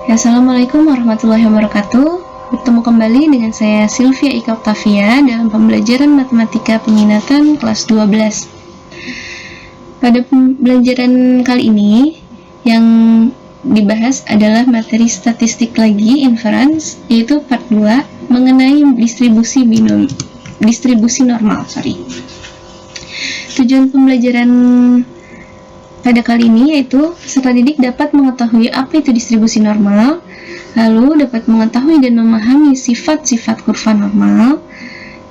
Assalamualaikum warahmatullahi wabarakatuh. Bertemu kembali dengan saya Sylvia Ika Oktavia dalam pembelajaran matematika peminatan kelas 12. Pada pembelajaran kali ini yang dibahas adalah materi statistik lagi, inference, yaitu part 2 mengenai distribusi normal. Tujuan pembelajaran pada kali ini yaitu peserta didik dapat mengetahui apa itu distribusi normal, lalu dapat mengetahui dan memahami sifat-sifat kurva normal,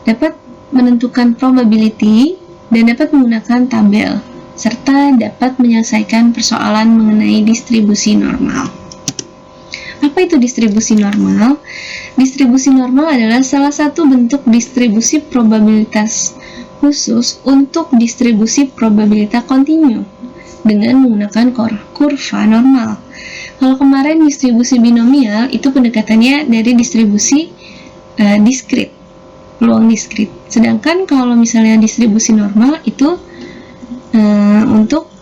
dapat menentukan probability, dan dapat menggunakan tabel, serta dapat menyelesaikan persoalan mengenai distribusi normal. Apa itu distribusi normal? Distribusi normal adalah salah satu bentuk distribusi probabilitas khusus untuk distribusi probabilitas kontinu dengan menggunakan kurva normal. Kalau kemarin distribusi binomial itu pendekatannya dari distribusi diskrit, peluang diskrit. Sedangkan kalau misalnya distribusi normal itu untuk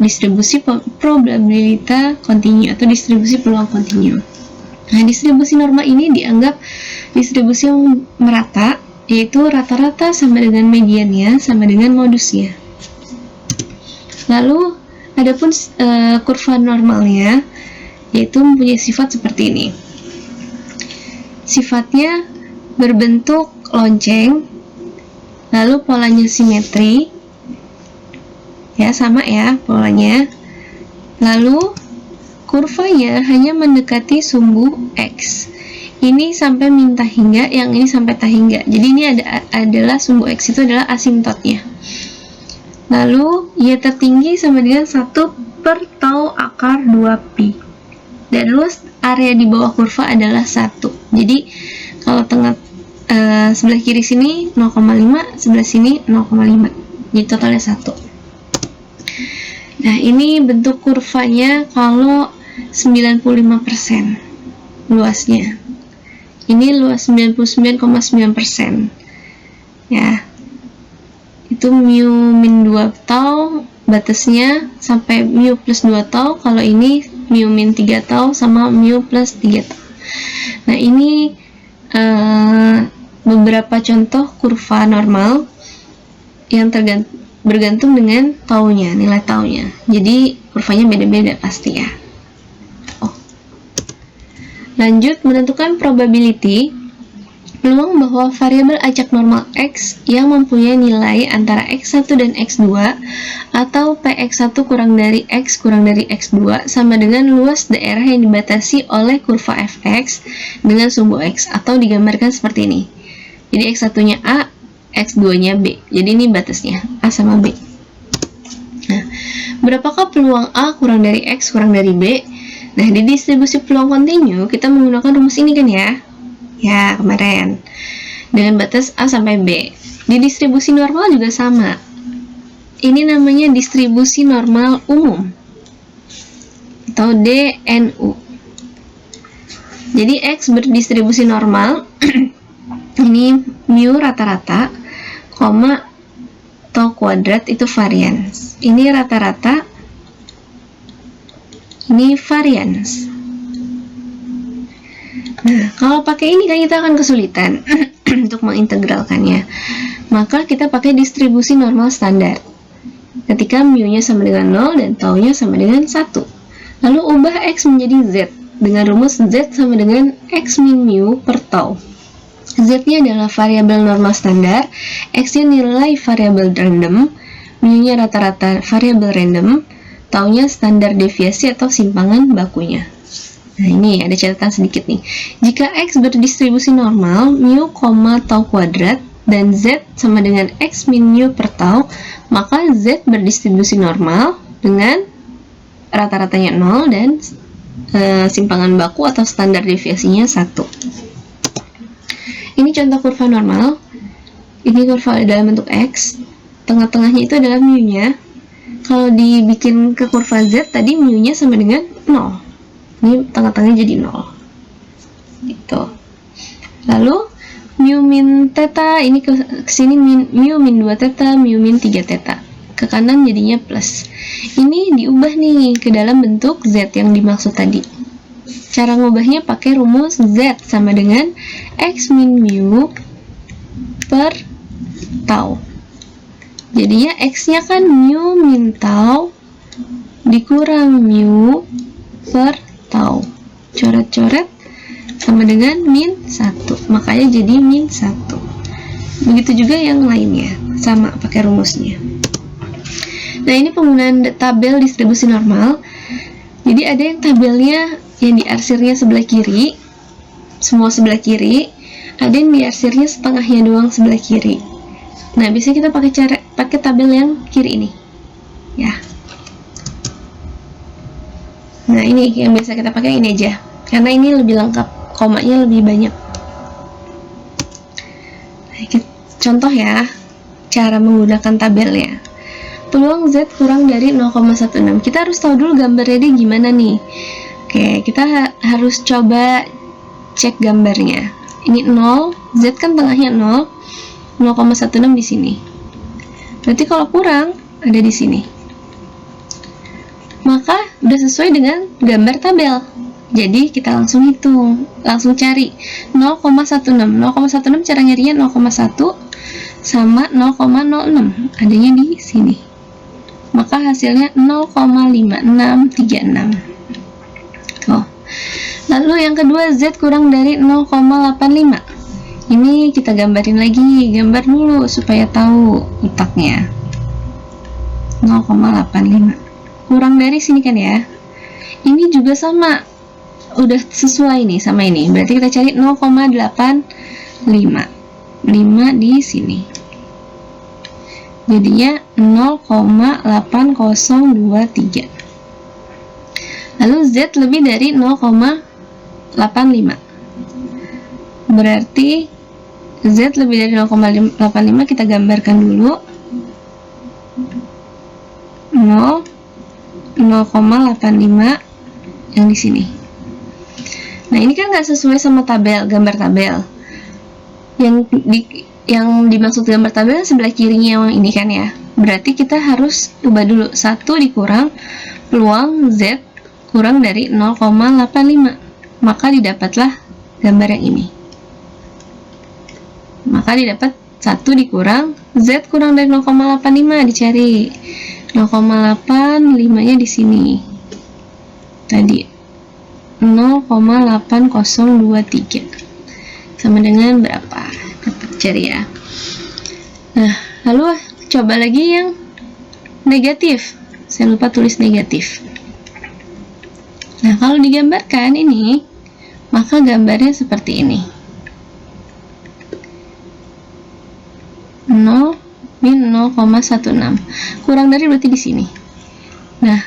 distribusi probabilitas kontinu atau distribusi peluang kontinu. Nah, distribusi normal ini dianggap distribusi yang merata, yaitu rata-rata sama dengan mediannya sama dengan modusnya. Lalu adapun kurva normalnya yaitu mempunyai sifat seperti ini. Sifatnya berbentuk lonceng, lalu polanya simetri, ya sama ya polanya. Lalu kurvanya hanya mendekati sumbu X. Ini sampai min tak hingga, yang ini sampai tak hingga. Jadi ini adalah sumbu X itu adalah asimptotnya. Lalu Y tertinggi sama dengan 1 per tau akar 2pi. Dan luas area di bawah kurva adalah 1. Jadi kalau tengah sebelah kiri sini 0,5, sebelah sini 0,5. Jadi totalnya 1. Nah, ini bentuk kurvanya kalau 95% luasnya. Ini luas 99,9%. Ya. Itu mu min 2 tau batasnya sampai mu plus 2 tau. Kalau ini mu min 3 tau sama mu plus 3 tau. Nah, ini beberapa contoh kurva normal yang bergantung dengan taunya, nilai taunya. Jadi kurvanya beda-beda pasti ya. Lanjut, menentukan probability. Peluang bahwa variabel acak normal X yang mempunyai nilai antara X1 dan X2 atau Px1 kurang dari X2 sama dengan luas daerah yang dibatasi oleh kurva fx dengan sumbu X, atau digambarkan seperti ini. Jadi X1-nya A, X2-nya B. Jadi ini batasnya A sama B. Nah, berapakah peluang A kurang dari X kurang dari B? Nah, di distribusi peluang kontinu kita menggunakan rumus ini kan ya? Ya, kemarin. Dengan batas A sampai B. Di distribusi normal juga sama. Ini namanya distribusi normal umum atau DNU. Jadi X berdistribusi normal. Ini mu rata-rata, koma tau kuadrat itu varians. Ini rata-rata, ini varians. Nah, kalau pakai ini kan kita akan kesulitan untuk mengintegralkannya. Maka kita pakai distribusi normal standar. Ketika mu-nya sama dengan 0 dan tau-nya sama dengan 1. Lalu ubah X menjadi Z dengan rumus Z sama dengan X min mu per tau. Z-nya adalah variabel normal standar, X-nya nilai variabel random, mu-nya rata-rata variabel random, tau-nya standar deviasi atau simpangan bakunya. Nah, ini ada catatan sedikit nih. Jika X berdistribusi normal, mu, tau kuadrat, dan Z sama dengan X min mu per tau, maka Z berdistribusi normal dengan rata-ratanya 0 dan simpangan baku atau standar deviasinya 1. Ini contoh kurva normal. Ini kurva dalam bentuk X. Tengah-tengahnya itu adalah mu-nya. Kalau dibikin ke kurva Z, tadi mu-nya sama dengan 0. Ini tengah-tengahnya jadi 0. Gitu. Lalu mu min theta, ini ke sini mu min 2 theta, mu min 3 theta. Ke kanan jadinya plus. Ini diubah nih ke dalam bentuk Z yang dimaksud tadi. Cara ngubahnya pakai rumus Z sama dengan X min mu per tau. Jadinya X-nya kan mu min tau dikurang mu per tau. Coret-coret sama dengan min 1. Makanya jadi min 1. Begitu juga yang lainnya, sama pakai rumusnya. Nah, ini penggunaan tabel distribusi normal. Jadi ada yang tabelnya yang diarsirnya sebelah kiri, semua sebelah kiri, ada yang diarsirnya setengahnya doang sebelah kiri. Nah, biasanya kita pakai tabel yang kiri ini. Ya. Nah, ini yang biasa kita pakai ini aja. Karena ini lebih lengkap, komanya lebih banyak. Nah, contoh ya, cara menggunakan tabelnya. Peluang Z kurang dari 0,16. Kita harus tahu dulu gambarnya dia gimana nih. Oke, kita harus coba cek gambarnya. Ini 0, Z kan tengahnya 0, 0,16 di sini. Berarti kalau kurang, ada di sini. Maka udah sesuai dengan gambar tabel. Jadi kita langsung hitung, langsung cari 0,16. 0,16 cara nyarinya 0,1 sama 0,06. Adanya di sini. Maka hasilnya 0,5636. Tuh. Lalu yang kedua, Z kurang dari 0,85. Ini kita gambarin lagi, gambar dulu supaya tahu letaknya. 0,85. Kurang dari sini kan ya. Ini juga sama. Udah sesuai nih sama ini. Berarti kita cari 0,85. 5 di sini. Jadinya 0,8023. Lalu Z lebih dari 0,85. Berarti Z lebih dari 0,85 kita gambarkan dulu. 0,85 yang di sini. Nah, ini kan nggak sesuai sama tabel, gambar tabel. Yang dimaksud gambar tabel sebelah kirinya yang ini kan ya. Berarti kita harus ubah dulu. 1 dikurang peluang Z kurang dari 0,85. Maka didapatlah gambar yang ini. Maka didapat 1 dikurang Z kurang dari 0,85 dicari. 0,85 nya di sini. Tadi 0,8023. Sama dengan berapa? Dapat cari ya. Nah, lalu coba lagi yang negatif. Saya lupa tulis negatif. Nah, kalau digambarkan ini, maka gambarnya seperti ini. 0 min 0,16. Kurang dari berarti di sini. Nah,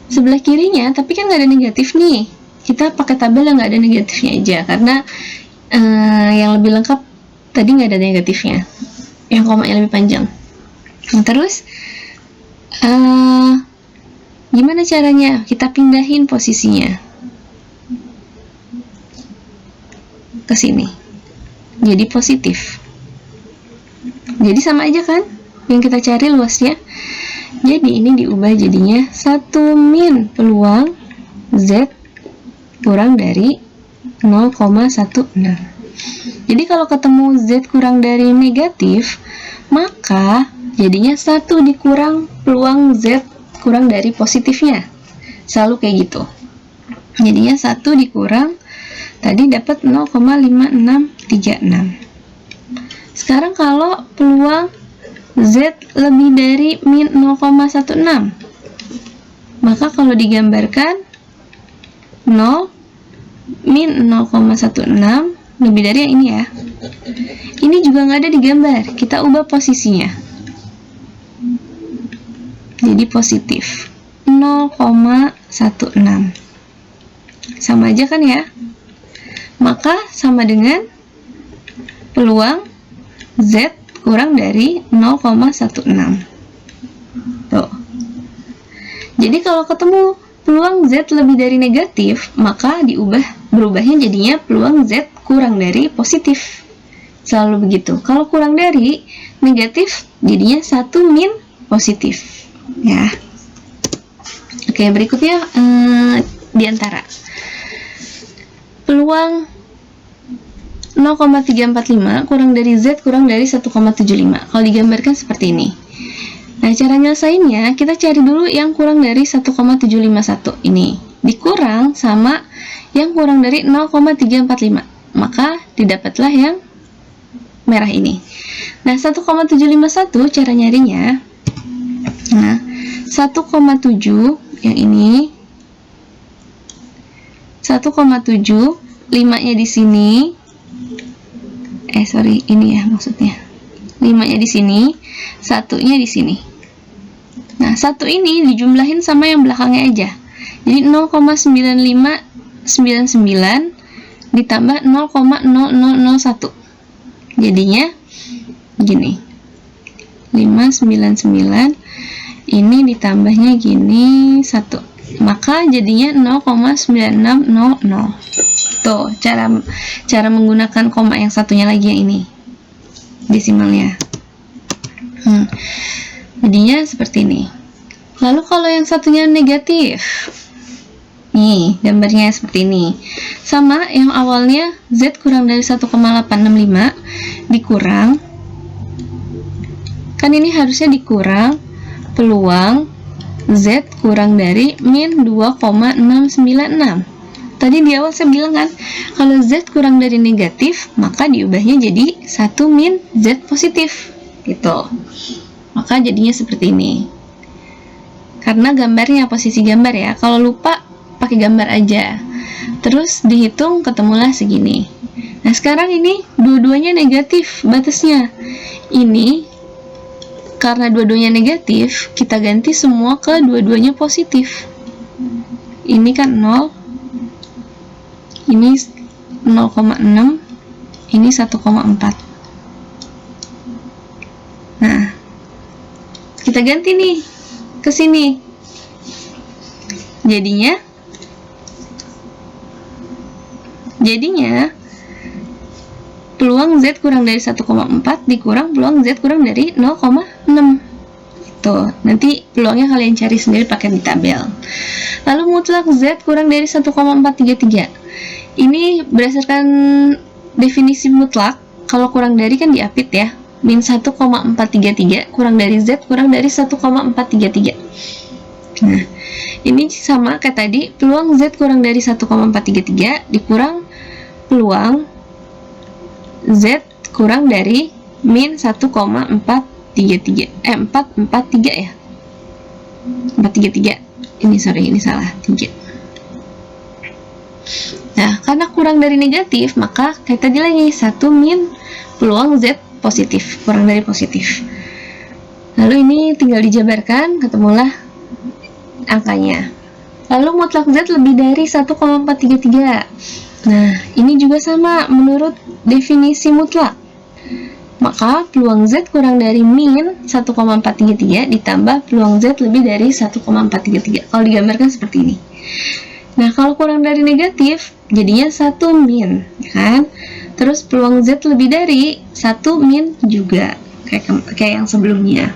sebelah kirinya, tapi kan nggak ada negatif nih. Kita pakai tabel yang nggak ada negatifnya aja, karena yang lebih lengkap tadi nggak ada negatifnya. Yang komanya lebih panjang. Nah, terus gimana caranya? Kita pindahin posisinya ke sini. Jadi positif. Jadi sama aja kan yang kita cari luasnya. Jadi ini diubah jadinya 1 min peluang Z kurang dari 0,16. Jadi kalau ketemu Z kurang dari negatif, maka jadinya 1 dikurang peluang Z kurang dari positifnya. Selalu kayak gitu. Jadinya 1 dikurang, tadi dapat 0,5636. Sekarang kalau peluang Z lebih dari min 0,16, maka kalau digambarkan 0 min 0,16 lebih dari yang ini ya. Ini juga nggak ada di gambar, kita ubah posisinya. Jadi positif 0,16. Sama aja kan ya? Maka sama dengan peluang Z kurang dari 0,16. Tuh. Jadi kalau ketemu peluang Z lebih dari negatif, maka berubahnya jadinya peluang Z kurang dari positif. Selalu begitu. Kalau kurang dari negatif, jadinya 1 min positif. Ya. Oke, berikutnya diantara. peluang 0,345 kurang dari Z kurang dari 1,75. Kalau digambarkan seperti ini. Nah, cara nyelesainnya, kita cari dulu yang kurang dari 1,751 ini. Dikurang sama yang kurang dari 0,345. Maka didapatlah yang merah ini. Nah, 1,751 cara nyarinya. Nah, 1,7 yang ini. 1,7, 5-nya di sini. Ini ya maksudnya. 5-nya di sini, 1-nya di sini. Nah, 1 ini dijumlahin sama yang belakangnya aja. Jadi 0,9599 ditambah 0,0001. Jadinya gini. 599 ini ditambahnya gini 1. Maka jadinya 0,9600. Tuh, cara menggunakan koma yang satunya lagi yang ini. Desimalnya. Jadinya seperti ini. Lalu kalau yang satunya negatif. Nih, gambarnya seperti ini. Sama yang awalnya Z kurang dari 1,865 dikurang. Kan ini harusnya dikurang peluang Z kurang dari min 2,696. Tadi di awal saya bilang kan, kalau Z kurang dari negatif, maka diubahnya jadi 1 min Z positif. Gitu. Maka jadinya seperti ini. Karena gambarnya, posisi gambar ya. Kalau lupa, pakai gambar aja. Terus dihitung, ketemulah segini. Nah, sekarang ini dua-duanya negatif batasnya. Ini, karena dua-duanya negatif, kita ganti semua ke dua-duanya positif. Ini kan 0. Ini 0,6. Ini 1,4. Nah, kita ganti nih ke sini. Jadinya peluang Z kurang dari 1,4 dikurang peluang Z kurang dari 0,6. Tuh, nanti peluangnya kalian cari sendiri pakai di tabel. Lalu mutlak Z kurang dari 1,433. Ini berdasarkan definisi mutlak, kalau kurang dari kan diapit ya. Min 1,433 kurang dari Z kurang dari 1,433. Nah, ini sama kayak tadi, peluang Z kurang dari 1,433 dikurang peluang Z kurang dari min 1,433. 443 ya. 433. Ini salah, 3. Nah, karena kurang dari negatif, maka kayak tadi lagi 1 min peluang Z positif, kurang dari positif. Lalu ini tinggal dijabarkan, ketemulah angkanya. Lalu mutlak Z lebih dari 1,433. Nah, ini juga sama menurut definisi mutlak. Maka peluang Z kurang dari min 1,433 ditambah peluang Z lebih dari 1,433. Kalau digambarkan seperti ini. Nah, kalau kurang dari negatif, jadinya 1 min, ya kan? Terus peluang Z lebih dari 1 min juga, kayak yang sebelumnya.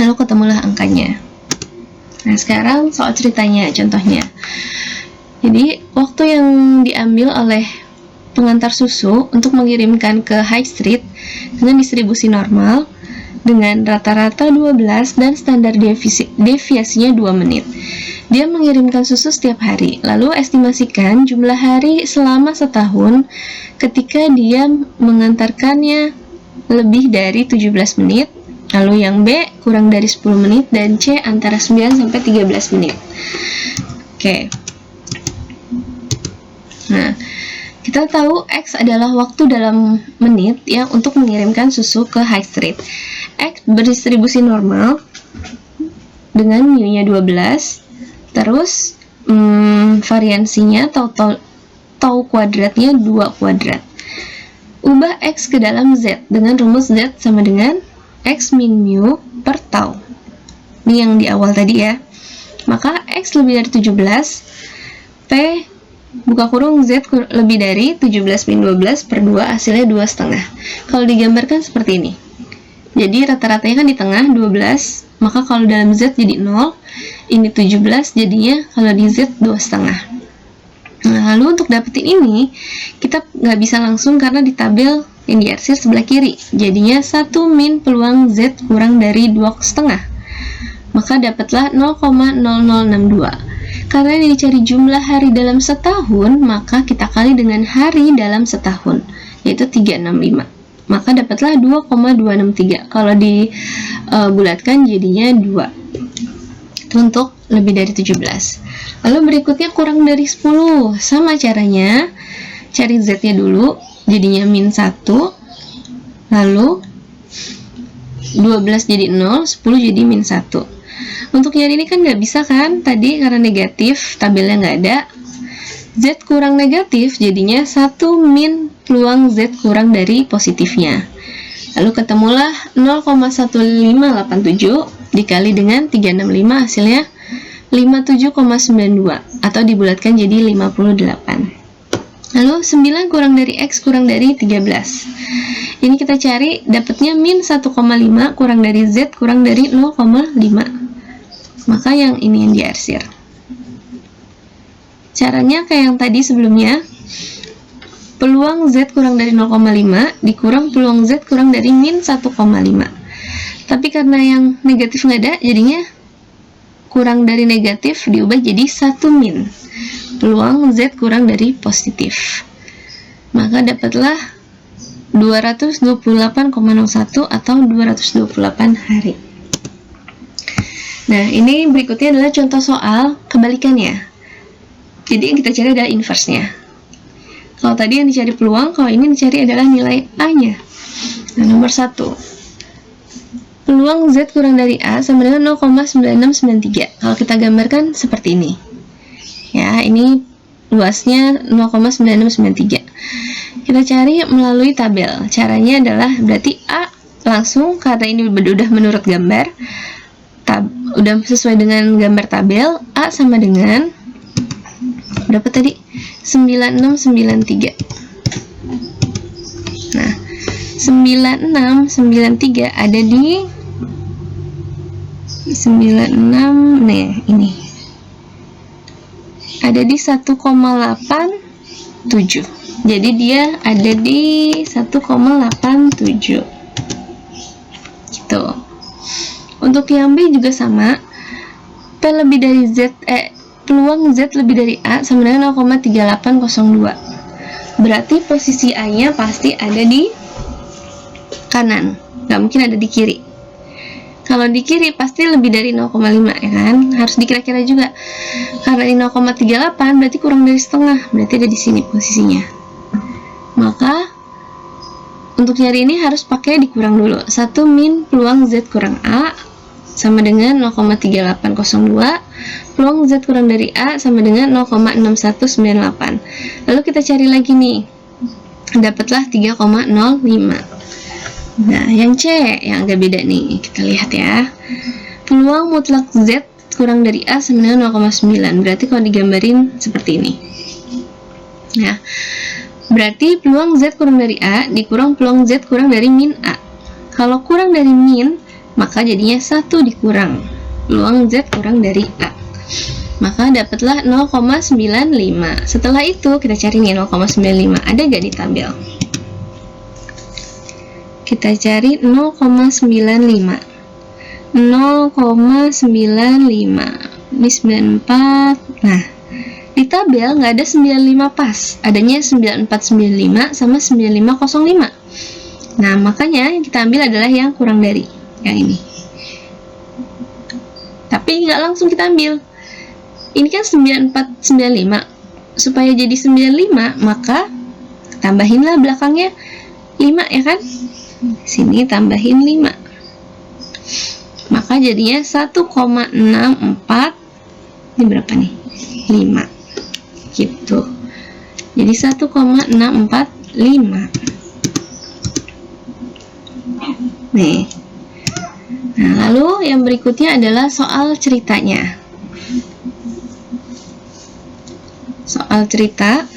Lalu ketemulah angkanya. Nah, sekarang soal ceritanya, contohnya. Jadi, waktu yang diambil oleh pengantar susu untuk mengirimkan ke high street dengan distribusi normal dengan rata-rata 12 dan standar deviasinya 2 menit. Dia mengirimkan susu setiap hari. Lalu estimasikan jumlah hari selama setahun ketika dia mengantarkannya lebih dari 17 menit. Lalu yang B kurang dari 10 menit dan C antara 9 sampai 13 menit. Oke. Nah, kita tahu X adalah waktu dalam menit ya untuk mengirimkan susu ke high street. X berdistribusi normal dengan mu-nya 12. Terus variansinya tau kuadratnya 2 kuadrat. Ubah X ke dalam Z dengan rumus Z sama dengan X min mu per tau. Ini yang di awal tadi ya. Maka X lebih dari 17, P buka kurung Z lebih dari 17 min 12 per 2 hasilnya 2,5. Kalau digambarkan seperti ini. Jadi rata-ratanya kan di tengah 12, maka kalau dalam Z jadi 0, ini 17, jadinya kalau di Z 2,5. Nah, Nah, lalu untuk dapetin ini, kita nggak bisa langsung karena di tabel yang diarsir sebelah kiri. Jadinya 1 min peluang Z kurang dari 2,5. Maka dapatlah 0,0062. Karena ini dicari jumlah hari dalam setahun, maka kita kali dengan hari dalam setahun, yaitu 365. Maka dapatlah 2,263. Kalau dibulatkan jadinya 2. Itu untuk lebih dari 17. Lalu berikutnya kurang dari 10. Sama caranya, cari Z-nya dulu, jadinya min 1. Lalu 12 jadi 0, 10 jadi min 1. Untuk nyari ini kan nggak bisa kan, tadi karena negatif, tabelnya nggak ada. Z kurang negatif, jadinya 1 min peluang Z kurang dari positifnya. Lalu ketemulah 0,1587 dikali dengan 365, hasilnya 57,92, atau dibulatkan jadi 58. Lalu 9 kurang dari X kurang dari 13. Ini kita cari, dapatnya min 1,5 kurang dari Z kurang dari 0,5. Maka yang ini yang diarsir. Caranya kayak yang tadi sebelumnya, peluang Z kurang dari 0,5 dikurang peluang Z kurang dari min 1,5. Tapi karena yang negatif nggak ada, jadinya kurang dari negatif diubah jadi 1 min peluang Z kurang dari positif. Maka dapatlah 228,01 atau 228 hari. Nah, ini berikutnya adalah contoh soal kebalikannya. Jadi yang kita cari adalah inverse-nya. Kalau tadi yang dicari peluang, kalau ini dicari adalah nilai A-nya. Nah, nomor 1. Peluang Z kurang dari A sama dengan 0,9693. Kalau kita gambarkan seperti ini. Ya, ini luasnya 0,9693. Kita cari melalui tabel. Caranya adalah berarti A langsung, karena ini udah menurut gambar, udah sesuai dengan gambar tabel, A sama dengan berapa tadi? 9693. Nah, 9693 ada di 96, nih ini ada di 1,87. Jadi dia ada di 1,87 gitu. Untuk yang B juga sama, P lebih dari Z, peluang Z lebih dari A sama dengan 0,3802. Berarti posisi A-nya pasti ada di kanan, nggak mungkin ada di kiri. Kalau di kiri pasti lebih dari 0,5, ya kan? Harus dikira-kira juga. Karena ini 0,38 berarti kurang dari setengah, berarti ada di sini posisinya. Maka untuk nyari ini harus pakai dikurang dulu. 1 min peluang Z kurang A sama dengan 0,3802. Peluang Z kurang dari A sama dengan 0,6198. Lalu kita cari lagi nih. Dapatlah 3,05. Nah, yang C yang agak beda nih. Kita lihat ya. Peluang mutlak Z kurang dari A sama dengan 0,9. Berarti kalau digambarin seperti ini. Nah, berarti peluang Z kurang dari A dikurang peluang Z kurang dari min A. Kalau kurang dari min, maka jadinya 1 dikurang peluang Z kurang dari A. Maka dapatlah 0,95. Setelah itu kita cari nih 0,95. Ada gak di tabel? Kita cari 0,95. 0,95. Ini 94. Nah, di tabel nggak ada 95 pas. Adanya 9495 sama 9505. Nah, makanya yang kita ambil adalah yang kurang dari yang ini. Tapi nggak langsung kita ambil. Ini kan 9495. Supaya jadi 95, maka tambahinlah belakangnya 5, ya kan? Sini tambahin 5. Maka jadinya 1,64. Ini berapa nih? 5. Gitu. Jadi 1,645. Nih. Nah, lalu yang berikutnya adalah soal ceritanya. Soal cerita.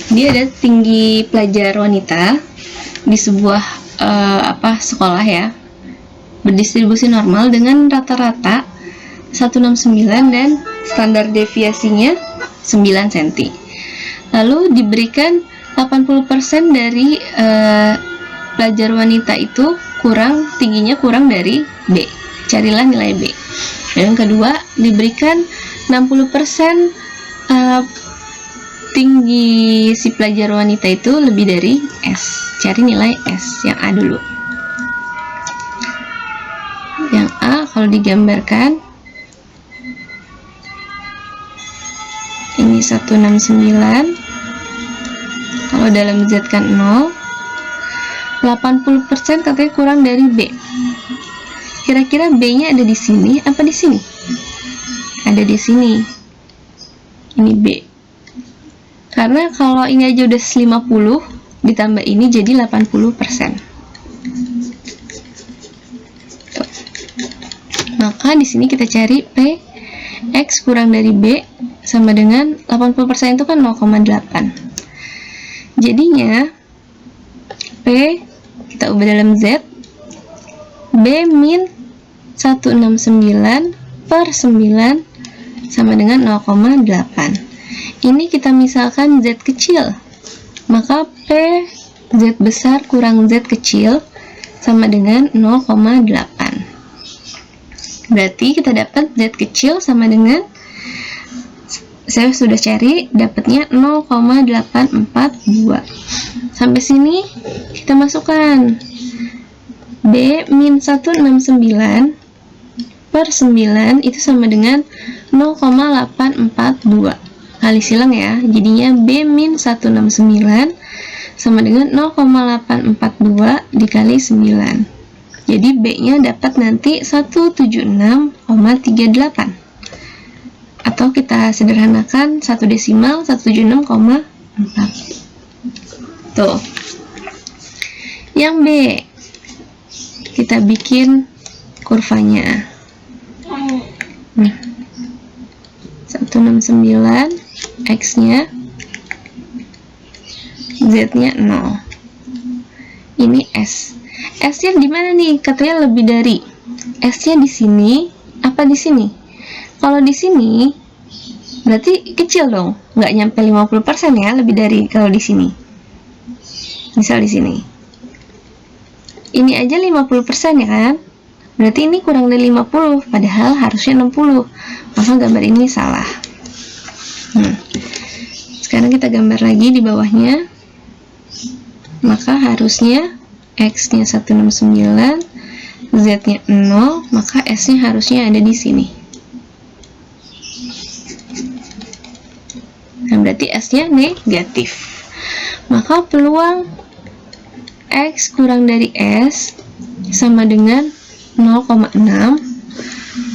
Dia ada tinggi pelajar wanita di sebuah sekolah ya, berdistribusi normal dengan rata-rata 169 dan standar deviasinya 9 cm. Lalu diberikan 80% dari pelajar wanita itu tingginya kurang dari B. Carilah nilai B. Yang kedua, diberikan 60% tinggi si pelajar wanita itu lebih dari S. Cari nilai S yang A dulu. Yang A kalau digambarkan ini 169. Kalau dalam Z kan 0. 80% katanya kurang dari B. Kira-kira B-nya ada di sini apa di sini? Ada di sini. Ini B. Karena kalau ini aja udah 50 ditambah ini jadi 80%. Tuh. Maka di sini kita cari P X kurang dari B sama dengan 80% itu kan 0,8. Jadinya P kita ubah dalam Z, B min 169 per 9 sama dengan 0,8. Ini kita misalkan Z kecil, maka P Z besar kurang Z kecil sama dengan 0,8. Berarti kita dapat Z kecil sama dengan, saya sudah cari, dapatnya 0,842. Sampai sini kita masukkan B min 169 per 9 itu sama dengan 0,842. Kali silang ya, jadinya B min 169 sama dengan 0,842 dikali 9. Jadi B nya dapat nanti 176,38, atau kita sederhanakan 1 desimal 176,4. Tuh. Yang B, kita bikin kurvanya. Nih. 169, X-nya, Z-nya 0. Ini S. S-nya di mana nih? Katanya lebih dari. S-nya di sini apa di sini? Kalau di sini berarti kecil dong, nggak nyampe 50% ya, lebih dari kalau di sini. Misal di sini. Ini aja 50% ya kan? Berarti ini kurang dari 50, padahal harusnya 60. Maka gambar ini salah. Sekarang kita gambar lagi di bawahnya. Maka harusnya X-nya 169, Z-nya 0, maka S-nya harusnya ada di sini. Nah, berarti S-nya negatif. Maka peluang X kurang dari S sama dengan 0,6.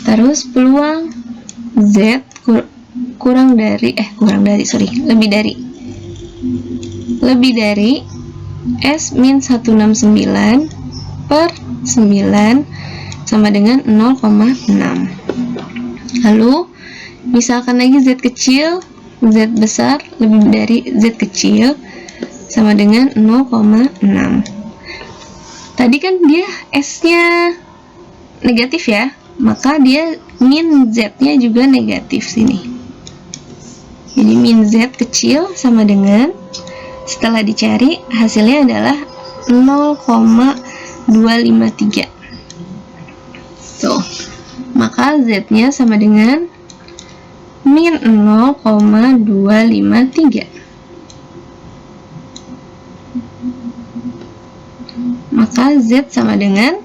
Terus peluang Z lebih dari S min 169 per 9 sama dengan 0,6. Lalu misalkan lagi Z kecil, Z besar lebih dari Z kecil sama dengan 0,6. Tadi kan dia S-nya negatif ya, maka dia min Z-nya juga negatif sini. Jadi min Z kecil sama dengan, setelah dicari hasilnya adalah 0,253. Tuh, maka Z-nya sama dengan min 0,253. Maka Z sama dengan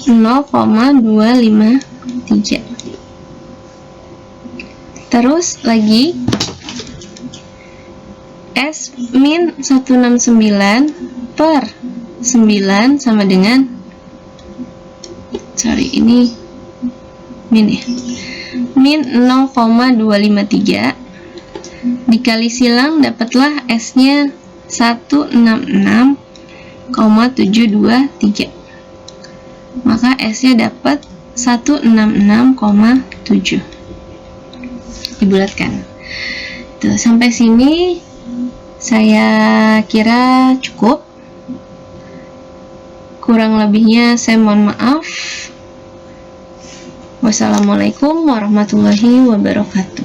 0,253. Terus lagi S min 169 per 9 sama dengan, ini min ya, min 0,253 dikali silang dapatlah S-nya 166,723. Maka S-nya dapat 166,7. Dibulatkan. Tuh, sampai sini saya kira cukup. Kurang lebihnya saya mohon maaf. Wassalamualaikum warahmatullahi wabarakatuh.